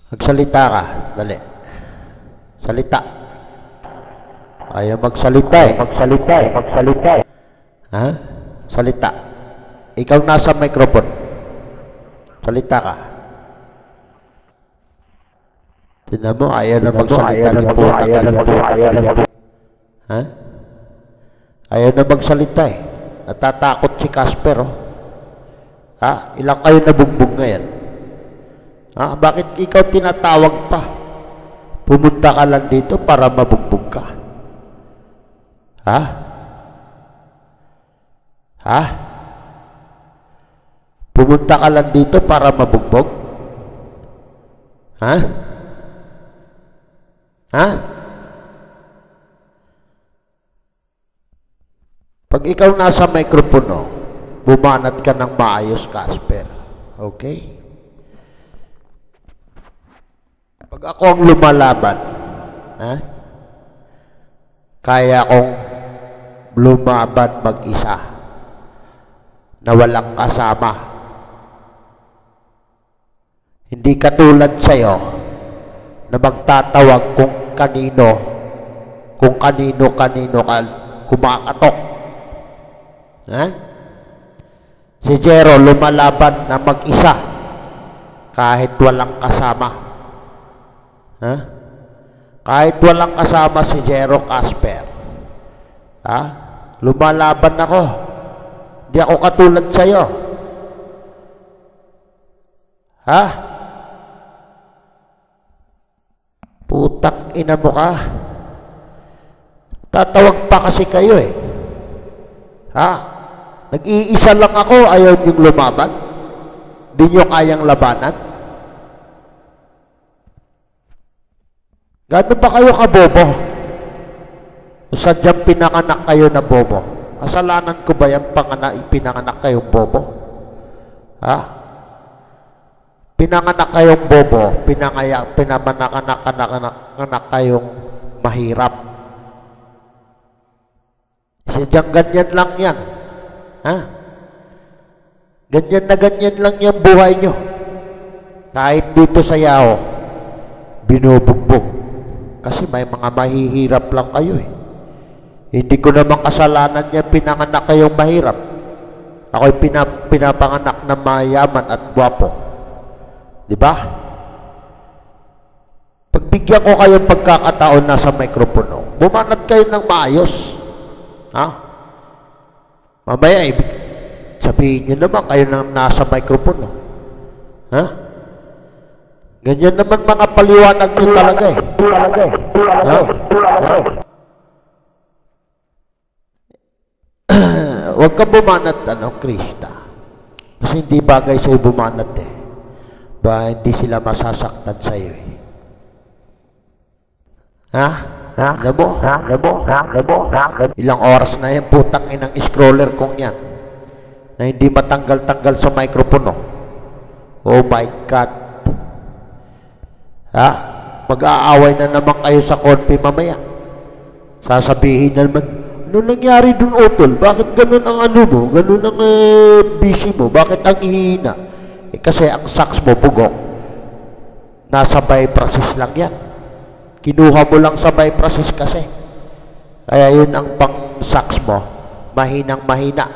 Magsalita ka. Dali. Salita. Ayaw magsalita eh. Magsalita eh. Ha? Salita. Ikaw nasa microphone. Salita ka. Tignan mo, ayaw na magsalita ni puta ka. Ha? Ayaw na magsalita eh. Natatakot si Casper oh. Ha? Ilang kayo nabugbog ngayon? Ha? Bakit ikaw tinatawag pa? Pumunta ka lang dito para mabugbog ka. Ha? Ha? Pumunta ka lang dito para mabugbog? Ha? Ha? Pag ikaw nasa mikropono, bumanat ka ng maayos, Casper. Okay? Pag ako ang lumalaban, ha? Kaya akong lumaban mag-isa na walang kasama. Hindi katulad sa'yo na magtatawag kung kanino ka kumakatok. Ha? Si Jero lumalaban na mag-isa kahit walang kasama. Ha? Kahit walang kasama si Jero, Casper. Ha? Lumalaban ako. Hindi ako katulad sa'yo. Ha? Putak ina mo ka. Tatawag pa kasi kayo eh. Ha? Nag-iisa lang ako, ayaw niyong lumaban? Hindi niyo kayang labanan? Gano'n ba kayo kabobo? O sadyang pinanganak kayo na bobo? Kasalanan ko ba yung pinanganak kayong bobo? Ha? Pinanganak kayong bobo, pinamananak kayong mahirap. Sadyang ganyan lang yan. Ha? Ganyan na ganyan lang yung buhay nyo. Kahit dito sa Yao, binubugbog. Kasi may mga mahihirap lang kayo eh. Hindi ko naman kasalanan niya pinanganak kayong mahirap. Ako'y pinapanganak na mayaman at gwapo. Diba? Pagbigyan ko kayong pagkakataon na sa mikropono, bumanat kayo ng maayos. Ha? Mamaya, sabihin nyo naman kayo nang nasa mikropono. Ha? Ganyan naman mga paliwanag nyo talaga eh. Ha? Huwag ka bumanat, Krista. Kasi hindi bagay sa'yo bumanat eh. Ba, hindi sila masasaktan sa'yo eh. Ha? Labo? Ilang oras na yan, putang inang scroller kong yan. Na hindi matanggal-tanggal sa microphone. Oh my God. Ha? Mag-aaway na naman kayo sa konfi mamaya. Sasabihin na naman, ano nangyari dun, Utol? Bakit ganun ang ano mo? Ganun ang busy mo? Bakit ang hihina? Eh kasi ang sax mo, bugok. Nasa by process lang yan. Kinuha mo lang sa by process kasi. Kaya yun ang pang sax mo. Mahinang mahina.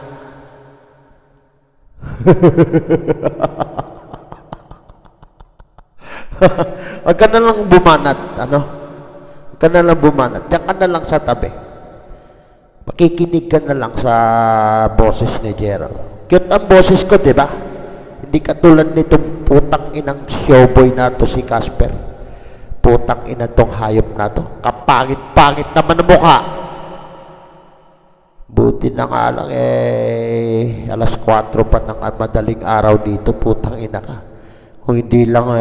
Huwag ka na lang bumanat, Huwag ka na lang bumanat. Diyan ka na lang sa tabi. Makikinig ka na lang sa boses ni Jero. Cute ang boses ko, diba? Hindi katulad nitong putang inang showboy na to si Casper. Putang ina tong hayop na to. Kapangit-pangit naman ang mukha. Buti na nga lang alas 4 pa ng madaling araw dito, putang ina ka. Kung hindi lang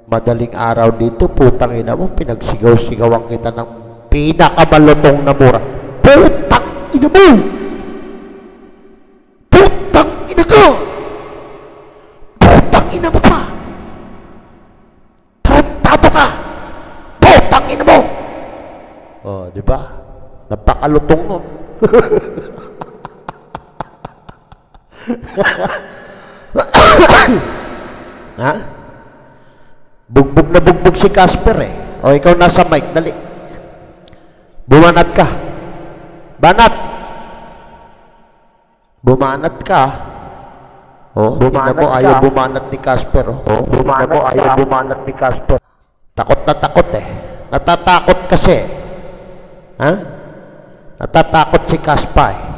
madaling araw dito, putang ina mo, pinagsigaw-sigawan kita ng pinakamalutong na mura. Putang ina mo! Putang ina ko! Putang ina mo pa! Tarantado ka! Putang ina mo! Oh, di ba? Napakalutong nun. Ha? Bugbog na bugbog si Casper eh. O ikaw nasa mic, dali. Bumanat ka. Banat! Bumanat ka. O, tingnan mo, ayaw bumanat ni Casper. O, tingnan mo, ayaw bumanat ni Casper. Takot na takot eh. Natatakot kasi. Ha? Natatakot si Casper eh.